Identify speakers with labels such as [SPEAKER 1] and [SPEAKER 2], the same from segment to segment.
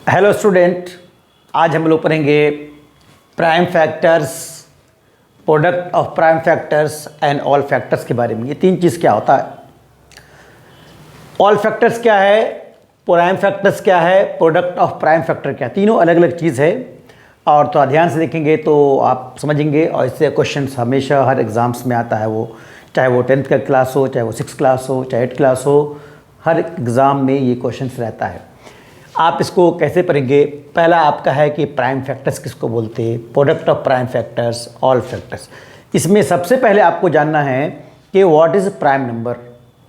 [SPEAKER 1] Hello student, आज हम लोग पढ़ेंगे prime factors, product of prime factors and all factors के बारे में। ये तीन चीज़ क्या होता है, ऑल फैक्टर्स क्या है, प्राइम फैक्टर्स क्या है, प्रोडक्ट ऑफ प्राइम फैक्टर क्या है। तीनों अलग अलग चीज़ है और थोड़ा ध्यान से देखेंगे तो आप समझेंगे। और इससे क्वेश्चन हमेशा हर एग्ज़ाम्स में आता है, वो चाहे वो 10th का क्लास हो, चाहे वो 6th क्लास हो, चाहे 8th क्लास हो, हर एग्ज़ाम में ये क्वेश्चन रहता है। आप इसको कैसे पढ़ेंगे? पहला आपका है कि प्राइम फैक्टर्स किसको बोलते हैं, product of prime factors, all factors. इसमें सबसे पहले आपको जानना है कि what is prime number,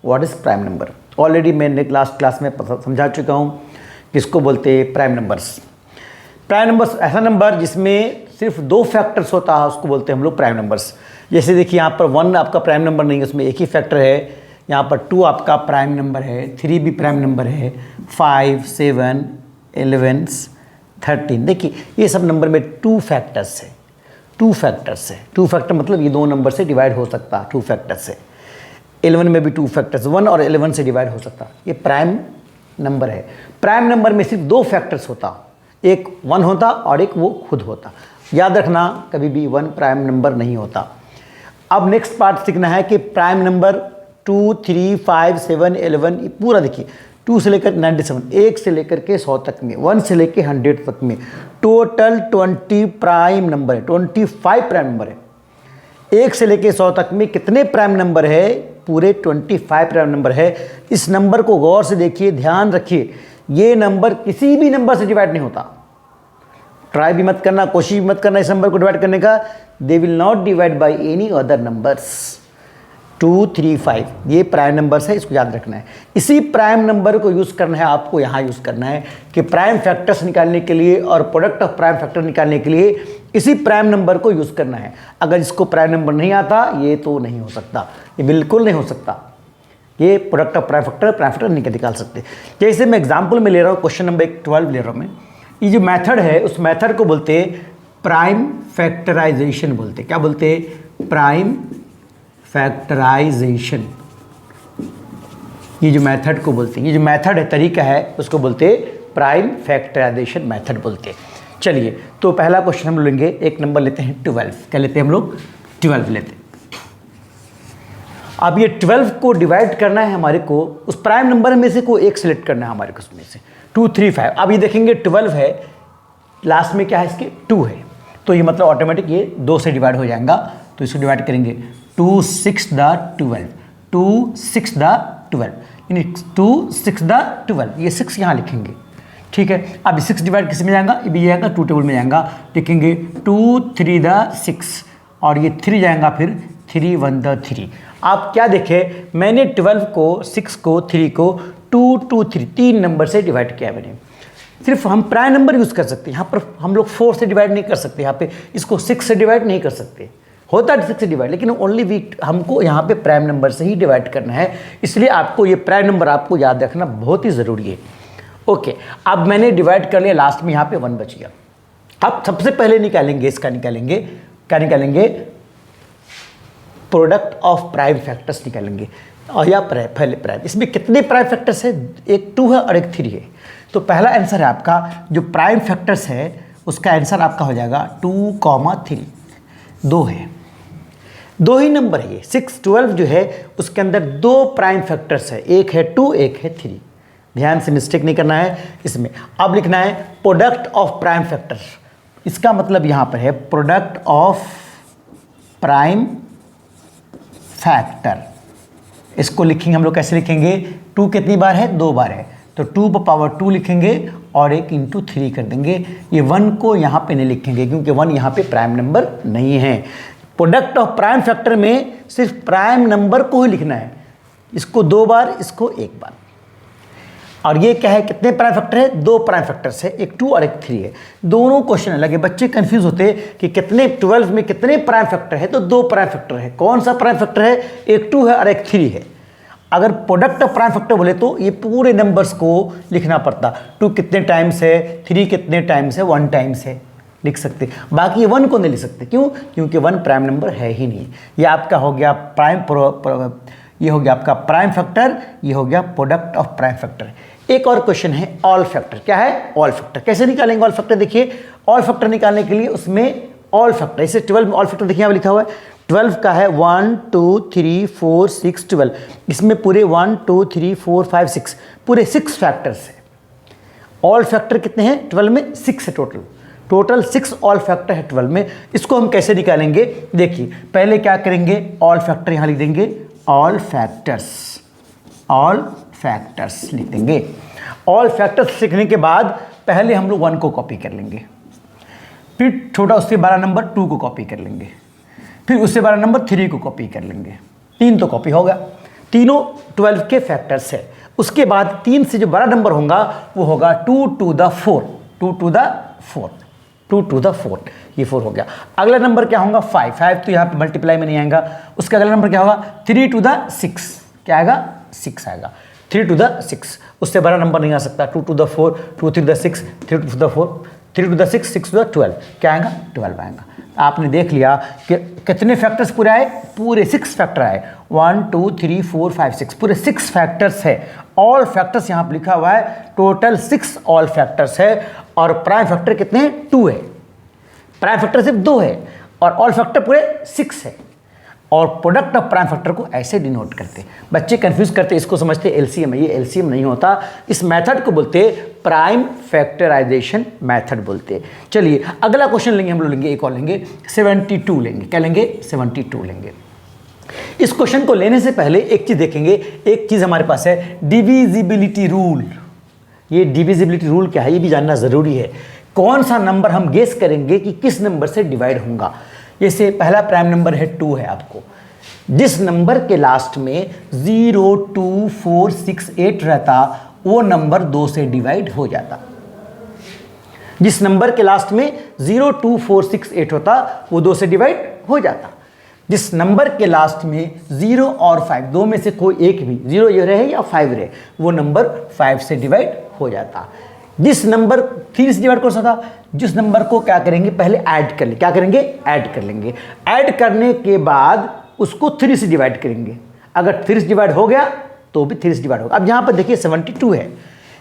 [SPEAKER 1] what is prime number. Already मैंने लास्ट क्लास में समझा चुका हूँ किसको बोलते हैं, प्राइम नंबर्स। प्राइम नंबर्स ऐसा नंबर जिसमें सिर्फ दो फैक्टर्स होता है, उसको बोलते हैं हम लोग प्राइम नंबर्स। जैसे देखिए यहाँ पर 1 आपका प्राइम नंबर नहीं है, उसमें एक ही फैक्टर है। यहाँ पर 2 आपका प्राइम नंबर है, 3 भी प्राइम नंबर है, 5, 7, 11, 13। देखिए ये सब नंबर में 2 फैक्टर्स है, 2 फैक्टर्स है। 2 फैक्टर मतलब ये दो नंबर से डिवाइड हो सकता है, 2 फैक्टर्स से। 11 में भी 2 फैक्टर्स, 1 और 11 से डिवाइड हो सकता है। ये प्राइम नंबर है। प्राइम नंबर में सिर्फ 2 फैक्टर्स होता, एक 1 होता और एक वो खुद होता। याद रखना, कभी भी 1 प्राइम नंबर नहीं होता। अब नेक्स्ट पार्ट सीखना है कि प्राइम नंबर 2, 3, 5, 7, 11, ये पूरा देखिए 2 से लेकर 97, 1 से लेकर के 100 तक में, 1 से लेकर 100 तक में टोटल 20 प्राइम नंबर है, 25 प्राइम नंबर है। 1 से लेकर 100 तक में कितने प्राइम नंबर है? पूरे 25 प्राइम नंबर है। इस नंबर को गौर से देखिए, ध्यान रखिए, ये नंबर किसी भी नंबर से डिवाइड नहीं होता। ट्राई भी मत करना, कोशिश भी मत करना इस नंबर को डिवाइड करने का। They will not divide by any other numbers. 2, 3, 5 ये प्राइम नंबर्स है, इसको याद रखना है। इसी प्राइम नंबर को यूज़ करना है आपको, यहाँ यूज़ करना है कि प्राइम फैक्टर्स निकालने के लिए और प्रोडक्ट ऑफ प्राइम फैक्टर निकालने के लिए इसी प्राइम नंबर को यूज़ करना है। अगर इसको प्राइम नंबर नहीं आता, ये तो नहीं हो सकता, ये बिल्कुल नहीं हो सकता। ये प्रोडक्ट ऑफ प्राइम फैक्टर नहीं निकाल सकते। जैसे मैं एग्जाम्पल में ले रहा हूँ, क्वेश्चन नंबर 12 ले रहा हूँ मैं। ये जो मेथड है, उस मेथड को बोलते हैं प्राइम फैक्टराइजेशन बोलते हैं। क्या बोलते हैं? Prime factorization. ये जो मेथड को बोलते हैं, ये जो मेथड है, तरीका है, उसको बोलते हैं प्राइम फैक्टराइजेशन मेथड बोलते हैं। चलिए, तो पहला क्वेश्चन हम लेंगे, एक नंबर लेते हैं 12। क्या लेते हैं हम लोग? 12 लेते हैं। अब ये 12 को डिवाइड करना है हमारे को, उस प्राइम नंबर में से कोई एक सिलेक्ट करना है हमारे को, उसमें से 2, 3, 5। अब ये देखेंगे 12 है, लास्ट में क्या है इसके? 2 है, तो ये मतलब ऑटोमेटिक ये 2 से डिवाइड हो जाएगा। तो इसको डिवाइड करेंगे 2, 6 द 12, 2, 6 द 12, यानी 2, 6 द 12। ये 6 यहाँ लिखेंगे, ठीक है। अब 6 डिवाइड किस में जाएगा? ये भी जाएगा 2 टेबल में जाएगा, लिखेंगे 2, 3 द 6, और ये 3 जाएगा, फिर 3, 1 द 3। आप क्या देखें, मैंने 12 को, 6 को, 3 को 2, 2, 3 तीन नंबर से डिवाइड किया मैंने। सिर्फ हम प्राइम नंबर यूज़ कर सकते हैं, यहाँ पर हम लोग 4 से डिवाइड नहीं कर सकते, यहाँ पे इसको 6 से डिवाइड नहीं कर सकते। होता है 6 से डिवाइड, लेकिन ओनली हमको यहाँ पे प्राइम नंबर से ही डिवाइड करना है। इसलिए आपको ये प्राइम नंबर आपको याद रखना बहुत ही ज़रूरी है। ओके, अब मैंने डिवाइड कर लिया, लास्ट में यहाँ पे 1 बच गया। अब सबसे पहले निकालेंगे, इसका निकालेंगे, क्या निकालेंगे? प्रोडक्ट ऑफ प्राइम फैक्टर्स निकालेंगे। और या पहले प्राइम, इसमें कितने प्राइम फैक्टर्स है? एक 2 है और एक 3 है। तो पहला आंसर है आपका, जो प्राइम फैक्टर्स है उसका आंसर आपका हो जाएगा 2, 3। 2 है, 2 ही नंबर है ये। 6, 12 जो है उसके अंदर 2 प्राइम फैक्टर्स है, एक है 2, एक है 3। ध्यान से मिस्टेक नहीं करना है इसमें। अब लिखना है प्रोडक्ट ऑफ प्राइम फैक्टर। इसका मतलब यहाँ पर है प्रोडक्ट ऑफ प्राइम फैक्टर। इसको लिखेंगे हम लोग, कैसे लिखेंगे? 2 कितनी बार है? 2 बार है, तो 2 पर पावर 2 लिखेंगे और 1 × 3 कर देंगे। ये 1 को यहाँ पे नहीं लिखेंगे क्योंकि 1 यहाँ पे प्राइम नंबर नहीं है। प्रोडक्ट ऑफ प्राइम फैक्टर में सिर्फ प्राइम नंबर को ही लिखना है, इसको 2 बार, इसको 1 बार। और ये क्या है, कितने प्राइम फैक्टर है? 2 प्राइम फैक्टर्स है, एक 2 और एक 3 है। दोनों क्वेश्चन अलग है, बच्चे कंफ्यूज होते हैं कि कितने 12 में कितने प्राइम फैक्टर है। तो 2 प्राइम फैक्टर है। कौन सा प्राइम फैक्टर है? एक 2 है और एक 3 है। अगर प्रोडक्ट ऑफ प्राइम फैक्टर बोले तो ये पूरे नंबर्स को लिखना पड़ता। 2 कितने टाइम्स है, 3 कितने टाइम्स है, 1 टाइम्स है, लिख सकते। बाकी ये 1 को नहीं लिख सकते, क्यों? क्योंकि 1 प्राइम नंबर है ही नहीं। ये आपका हो गया प्राइम ये हो गया आपका प्राइम फैक्टर, ये हो गया प्रोडक्ट ऑफ प्राइम फैक्टर। एक और क्वेश्चन है ऑल फैक्टर। क्या है? All factor. कैसे निकालेंगे ऑल फैक्टर? देखिए, ऑल फैक्टर निकालने के लिए उसमें ऑल फैक्टर, इसे 12 में ऑल फैक्टर देखिए यहाँ लिखा हुआ है 12 का है 1 2 3 4 6 12। इसमें पूरे 1 2 3 4 5 6 पूरे 6 फैक्टर्स है। ऑल फैक्टर कितने हैं 12 में? 6 है टोटल 6 ऑल फैक्टर है 12 में। इसको हम कैसे निकालेंगे? देखिए, पहले क्या करेंगे, ऑल फैक्टर यहाँ लिख देंगे, ऑल फैक्टर्स लिख देंगे। ऑल फैक्टर्स लिखने के बाद पहले हम लोग 1 को कॉपी कर लेंगे, फिर छोटा उससे बड़ा नंबर 2 को कॉपी कर लेंगे, फिर उससे बड़ा नंबर 3 को कॉपी कर लेंगे। 3 तो कॉपी होगा, तीनों 12 के फैक्टर्स है। उसके बाद 3 से जो बड़ा नंबर होगा वो होगा 2 to the 4, 2 to the 4, ये 4 हो गया। अगला नंबर क्या होगा? 5 तो यहाँ पे मल्टीप्लाई में नहीं आएगा। उसका अगला नंबर क्या होगा? 3 to the 6, क्या आएगा? 6 आएगा। 3 to the 6, उससे बड़ा नंबर नहीं आ सकता। 2 to the 4, 2 to the 6, 3 to the 4, 3 to the 6, 6 to the 12, क्या आएगा? 12 आएगा। आपने देख लिया कि कितने फैक्टर्स पूरे आए? पूरे 6 फैक्टर आए। 1 2 3 4 5 6 पूरे 6 फैक्टर्स है। ऑल फैक्टर्स यहाँ पर लिखा हुआ है, टोटल 6 ऑल फैक्टर्स है। और प्राइम फैक्टर कितने हैं? 2 है। प्राइम फैक्टर सिर्फ 2 है और ऑल फैक्टर पूरे 6 है। और प्रोडक्ट ऑफ प्राइम फैक्टर को ऐसे डिनोट करते हैं। बच्चे कंफ्यूज करते, इसको समझते एलसीएम है, ये एलसीएम नहीं होता। इस मेथड को बोलते प्राइम फैक्टराइजेशन मेथड बोलते। चलिए अगला क्वेश्चन लेंगे, हम लोग लेंगे एक और लेंगे 72 लेंगे। क्या लेंगे? 72 लेंगे। इस क्वेश्चन को लेने से पहले एक चीज देखेंगे, एक चीज हमारे पास है डिविजिबिलिटी रूल। ये डिविजिबिलिटी रूल क्या है ये भी जानना जरूरी है। कौन सा नंबर हम गेस करेंगे कि किस नंबर से डिवाइड होगा। जैसे पहला प्राइम नंबर है 2 है आपको, जिस नंबर के लास्ट में 0 2 4 6 8 रहता वो नंबर 2 से डिवाइड हो जाता। जिस नंबर के लास्ट में 0 2 4 6 8 होता वो 2 से डिवाइड हो जाता। जिस नंबर के लास्ट में 0 और 5 दो में से कोई एक भी 0 ये रहे या 5 रहे वो नंबर 5 से डिवाइड हो जाता। जिस नंबर 3 से डिवाइड कर सकता, जिस नंबर को क्या करेंगे पहले ऐड कर लेंगे। क्या करेंगे? ऐड कर लेंगे। ऐड करने के बाद उसको 3 से डिवाइड करेंगे। अगर 3 से डिवाइड हो गया तो भी 3 से डिवाइड होगा। अब यहाँ पर देखिए 72 है,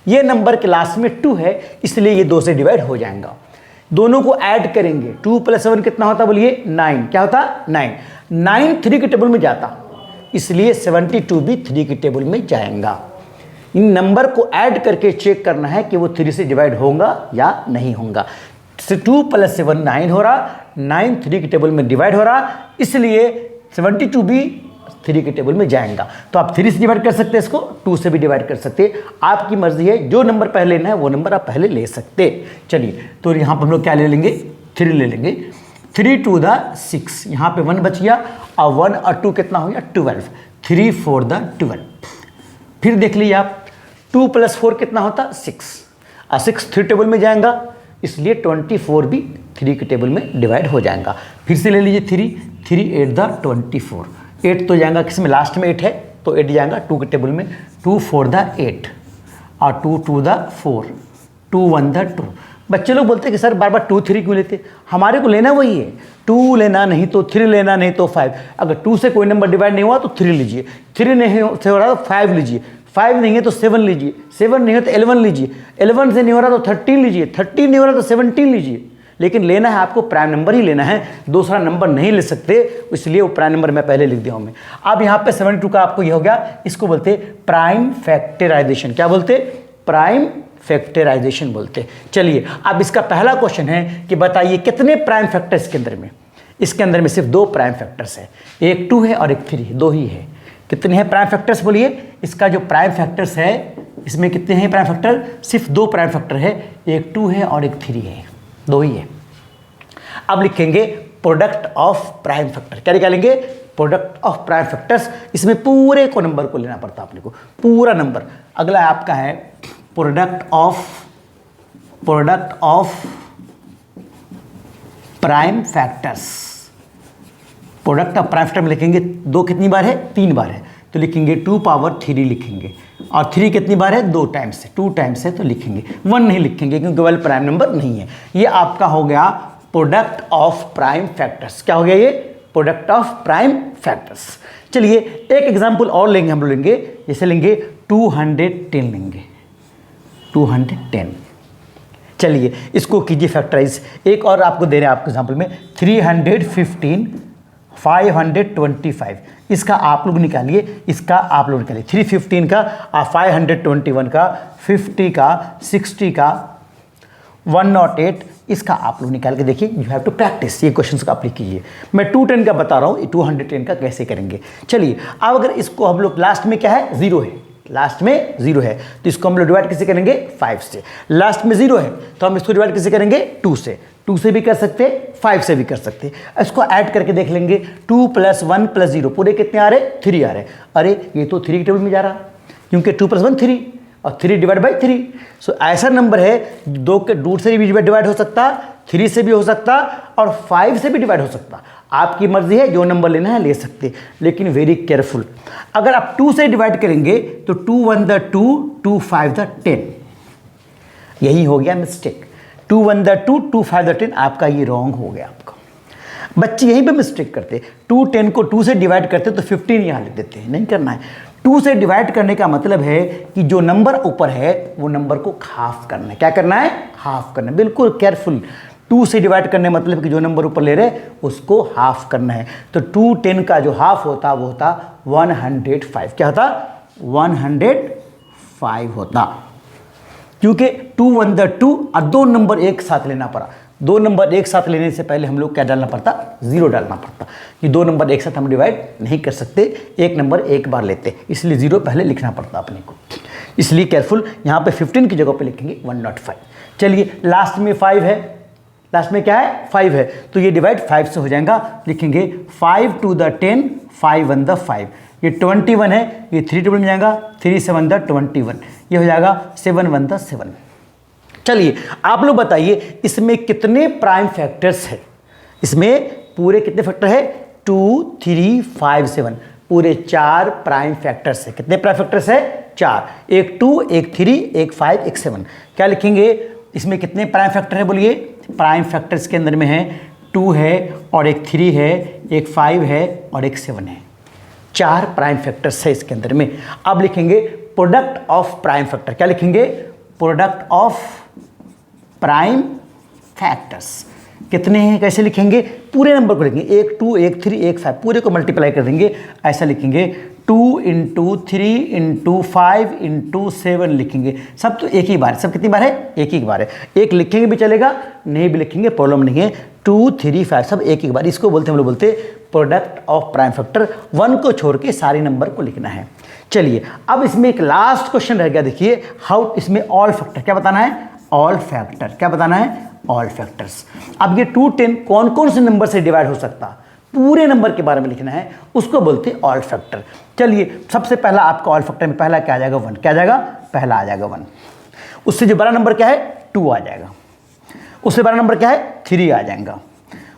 [SPEAKER 1] ये नंबर के लास्ट में 2 है इसलिए ये 2 से डिवाइड हो जाएगा। दोनों को ऐड करेंगे, 2 + 7 कितना होता बोलिए? 9। क्या होता? 9 3 के टेबल में जाता, इसलिए 72 भी 3 के टेबल में जाएगा। इन नंबर को ऐड करके चेक करना है कि वो 3 से डिवाइड होगा या नहीं होगा। 2 + 7 9 हो रहा, 9 3 के टेबल में डिवाइड हो रहा, इसलिए 72 भी 3 के टेबल में जाएगा। तो आप 3 से डिवाइड कर सकते हैं, इसको 2 से भी डिवाइड कर सकते हैं, आपकी मर्जी है। जो नंबर पहले लेना है वो नंबर आप पहले ले सकते। चलिए तो यहाँ पर हम लोग क्या ले लेंगे? 3 ले लेंगे। 3 to the 6, यहाँ पे 1 बच गया और 1 और 2 कितना हो गया? 12। 3 4 the 12। फिर देख लीजिए आप 2 + 4 कितना होता? 6 और 6 3 टेबल में जाएगा, इसलिए 24 भी 3 के टेबल में डिवाइड हो जाएगा। फिर से ले लीजिए 3 8 the 24। 8 तो जाएगा किस में? लास्ट में 8 है तो 8 जाएगा 2 के टेबल में। 2 4 the 8 और 2 2 the 4, 2 1 the 2। बच्चे लोग बोलते हैं कि सर बार बार 2 3 क्यों लेते? हमारे को लेना वही है, 2 लेना नहीं तो 3 लेना नहीं तो 5। अगर 2 से कोई नंबर डिवाइड नहीं हुआ तो 3 लीजिए, 3 नहीं हो रहा तो 5 लीजिए, 5 नहीं है तो 7 लीजिए, 7 नहीं है तो 11 लीजिए, 11 से नहीं हो रहा तो 13 लीजिए, 13 नहीं हो रहा तो 17 लीजिए। लेकिन लेना है आपको प्राइम नंबर ही लेना है, दूसरा नंबर नहीं ले सकते, इसलिए वो प्राइम नंबर मैं पहले लिख दिया हूँ मैं। अब यहाँ पे 72 का आपको ये हो गया, इसको बोलते प्राइम फैक्टराइजेशन। क्या बोलते? प्राइम फैक्टराइजेशन बोलते। चलिए अब इसका पहला क्वेश्चन है कि बताइए कितने प्राइम फैक्टर इसके अंदर में? इसके अंदर में सिर्फ 2 प्राइम फैक्टर्स है, एक 2 है और एक 3 है, 2 ही है। कितने हैं प्राइम फैक्टर्स बोलिए? इसका जो प्राइम फैक्टर्स है इसमें कितने हैं प्राइम फैक्टर? सिर्फ 2 प्राइम फैक्टर है, एक 2 है और एक 3 है, 2 ही है। अब लिखेंगे प्रोडक्ट ऑफ प्राइम फैक्टर। क्या निकालेंगे? Product of prime factors. इसमें पूरे को नंबर को लेना पड़ता है अपने को, पूरा नंबर। अगला आपका है product of prime factors. Product of prime factor में लिखेंगे 2 कितनी बार है? 3 बार है, तो लिखेंगे 2 power 3 लिखेंगे। और 3 कितनी बार है? 2 टाइम्स है, 2 टाइम्स है तो लिखेंगे, 1 नहीं लिखेंगे क्योंकि केवल प्राइम नंबर नहीं है। ये आपका हो गया प्रोडक्ट ऑफ प्राइम फैक्टर्स। क्या हो गया ये? Product of prime factors. चलिए एक एग्जाम्पल और लेंगे, हम लोग लेंगे, जैसे लेंगे 210 लेंगे। 210। चलिए इसको कीजिए फैक्टराइज। एक और आपको दे रहे हैं आपके एग्जाम्पल में 315 525, इसका आप लोग निकालिए, इसका आप लोग निकालिए। 315 का 521 का 50 का 60 का 108, इसका आप लोग निकाल के देखिए। यू हैव टू प्रैक्टिस, ये क्वेश्चंस का आप लिख कीजिए। मैं 210 का बता रहा हूँ, 210 का कैसे करेंगे। चलिए अब अगर इसको हम लोग लास्ट में क्या है, 0 है, लास्ट में 0 है, तो इसको हम लोग डिवाइड कैसे करेंगे, 5 से। लास्ट में 0 है तो हम इसको डिवाइड कैसे करेंगे, 2 से। 2 से भी कर सकते, 5 से भी कर सकते। इसको ऐड करके देख लेंगे, 2 + 1 + 0 पूरे कितने आ रहे, 3 आ रहे। अरे ये तो 3 के टेबल में जा रहा, क्योंकि 2 + 1 3 और 3 / 3। सो ऐसा नंबर है 2 के रूट से भी डिवाइड हो सकता, 3 से भी हो सकता और 5 से भी डिवाइड हो सकता। आपकी मर्जी है, जो नंबर लेना है ले सकते, लेकिन वेरी केयरफुल। अगर आप 2 से डिवाइड करेंगे तो 2 × 1 = 2, 2 × 5 = 10। यही हो गया मिस्टेक। 2 × 1 = 2, 2 × 5 = 10। आपका ये रॉन्ग हो गया। आपका बच्चे यहीं पे मिस्टेक करते, 210 को 2 से डिवाइड करते तो 15 यहाँ लिख देते हैं। नहीं करना है। 2 से डिवाइड करने का मतलब है कि जो नंबर ऊपर है वो नंबर को हाफ करना है। क्या करना है, हाफ करना है। बिल्कुल केयरफुल। 2 से डिवाइड करने मतलब कि जो नंबर ऊपर ले रहे उसको हाफ करना है। तो 210 का जो हाफ होता वो होता 105। क्या होता, 105 होता। क्योंकि 2 × 1 = 2 और 2 नंबर एक साथ लेना पड़ा। 2 नंबर एक साथ लेने से पहले हम लोग क्या डालना पड़ता, 0 डालना पड़ता। कि 2 नंबर एक साथ हम डिवाइड नहीं कर सकते, एक नंबर एक बार लेते, इसलिए 0 पहले लिखना पड़ता अपने को। इसलिए केयरफुल, यहाँ पे 15 की जगह पे लिखेंगे 105। चलिए लास्ट में 5 है, लास्ट में क्या है, 5 है, तो ये डिवाइड 5 से हो जाएगा। लिखेंगे 5 × 2 = 10, 5 × 1 = 5। ये 21 है, ये 3 टेबल में जाएगा, 3 × 7 = 21। ये हो जाएगा 7 × 1 = 7। चलिए आप लोग बताइए इसमें कितने प्राइम फैक्टर्स है। इसमें पूरे कितने फैक्टर है, 2 3 5 7, पूरे 4 प्राइम फैक्टर्स है। कितने प्राइम फैक्टर्स है, 4। एक 2, एक 3, एक 5, एक 7। क्या लिखेंगे, इसमें कितने प्राइम फैक्टर है बोलिए। प्राइम फैक्टर्स के अंदर में है 2 है और एक 3 है, एक 5 है और एक 7 है। 4 प्राइम फैक्टर्स है इसके अंदर में। अब लिखेंगे प्रोडक्ट ऑफ प्राइम फैक्टर। क्या लिखेंगे, प्रोडक्ट ऑफ प्राइम फैक्टर्स। कितने हैं, कैसे लिखेंगे, पूरे नंबर को लिखेंगे। एक 2, एक 3, एक 5, पूरे को मल्टीप्लाई कर देंगे। ऐसा लिखेंगे 2 × 3 × 5 × 7 लिखेंगे। सब तो एक ही बार, सब कितनी बार है, एक ही बार है। एक लिखेंगे भी चलेगा, नहीं भी लिखेंगे प्रॉब्लम नहीं है। 2 3 5 सब एक ही बार। इसको बोलते हम लोग बोलते प्रोडक्ट ऑफ प्राइम फैक्टर। 1 को छोड़ के सारे नंबर को लिखना है। चलिए अब इसमें एक लास्ट क्वेश्चन रह गया। देखिए हाउ, इसमें ऑल फैक्टर क्या बताना है, ऑल फैक्टर। क्या बताना है, ऑल फैक्टर्स। अब ये 210 कौन कौन से नंबर से डिवाइड हो सकता, पूरे नंबर के बारे में लिखना है, उसको बोलते हैं ऑल फैक्टर। चलिए सबसे पहला आपका ऑल फैक्टर में पहला क्या आ जाएगा, 1। क्या आ जाएगा, पहला आ जाएगा 1। उससे जो बड़ा नंबर क्या है, 2 आ जाएगा। उससे बड़ा नंबर क्या है, 3 आ जाएगा।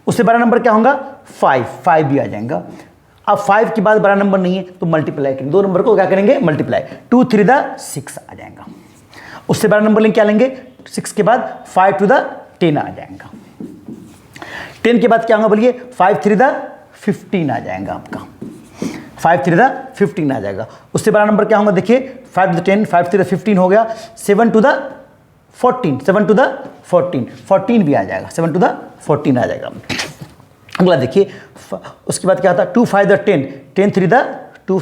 [SPEAKER 1] उससे बड़ा नंबर क्या होगा, 5 भी आ जाएगा। अब 5 के बाद बड़ा नंबर नहीं है तो मल्टीप्लाई करेंगे, 2 नंबर को क्या करेंगे, मल्टीप्लाई। 2 × 3 = 6 आ जाएगा। उससे बड़ा नंबर लेंगे, क्या लेंगे, 6 के बाद 5 × 2 = 10 आ जाएगा। 10 के बाद क्या होगा बोलिए, 5 × 3 = 15 आ जाएगा आपका। 5 × 3 = 15 आ जाएगा। उससे बड़ा नंबर क्या होगा, देखिए 5 × 10, 5 × 3 = 15 हो गया। 7 × 14, 7 × 14, 14 भी आ जाएगा। 7 × 14 आ जाएगा। अगला देखिए, उसके बाद क्या होता है, 2 × 5 = 10, 10 × 3 = 2,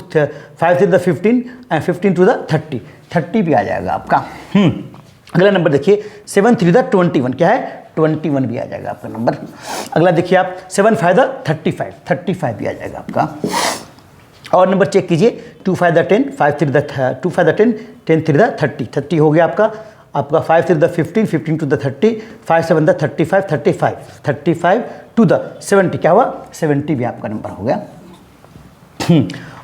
[SPEAKER 1] 5 × 3 = 15 एंड 15 × 2 = 30, 30 भी आ जाएगा आपका। अगला नंबर देखिए 7 × 3 = 21, क्या है, 21 भी आ जाएगा आपका नंबर। अगला देखिए आप 7 × 5 = 35, 35 भी आ जाएगा आपका। और नंबर चेक कीजिए, 2 × 5 = 10, 5 × 3 = 2 × 5 = 10, 10 × 3 = 30, 30 हो गया आपका। 5 × 3 = 15, 15 × 2 = 30, 5 × 7 = 35, 35, 35 to the 70, क्या हुआ, 70 भी आपका नंबर हो गया।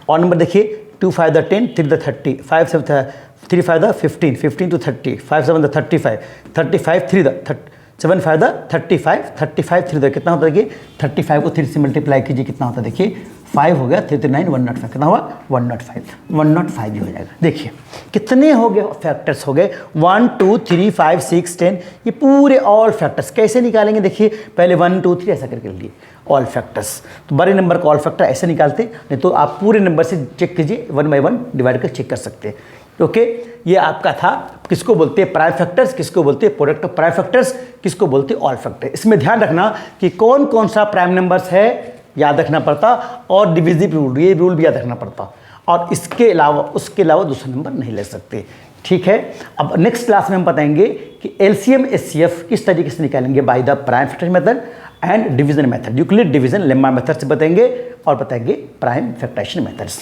[SPEAKER 1] और नंबर देखिए 2 × 5 = 10, 3 × 30, 5 × 7 = 3 × 5 = 15, 15 to 30, 5 × 7 = 35, 35 3 × 7 × 5 = 35, 35 3 कितना होता है, देखिए 35 को 3 से मल्टीप्लाई कीजिए, कितना होता है, देखिए 5 हो गया, 3 3 9 105, कितना हुआ 105, 105 भी हो जाएगा। देखिए कितने हो गए फैक्टर्स, हो गए 1 2 3 5 6 10, ये पूरे ऑल फैक्टर्स। कैसे निकालेंगे, देखिए पहले 1 2 3 ऐसा करके लिए ऑल फैक्टर्स, तो बड़े नंबर का ऑल फैक्टर ऐसे निकालते, नहीं तो आप पूरे नंबर से चेक कीजिए, 1 by 1 डिवाइड कर चेक कर सकते हैं। ओके, ये आपका था किसको बोलते हैं प्राइम फैक्टर्स, किसको बोलते हैं प्रोडक्ट ऑफ प्राइम फैक्टर्स, किसको बोलते हैं ऑल फैक्टर। इसमें ध्यान रखना कि कौन कौन सा प्राइम नंबर्स है याद रखना पड़ता, और डिविजिव रूल, ये रूल भी याद रखना पड़ता, और इसके अलावा उसके अलावा दूसरा नंबर नहीं ले सकते। ठीक है, अब नेक्स्ट क्लास में हम बताएंगे कि एलसीएम एचसीएफ किस तरीके से निकालेंगे by the prime factor method and division method, Euclid division lemma method से बताएंगे, और बताएंगे प्राइम फैक्टराइजेशन मेथड्स।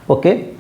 [SPEAKER 1] ओके।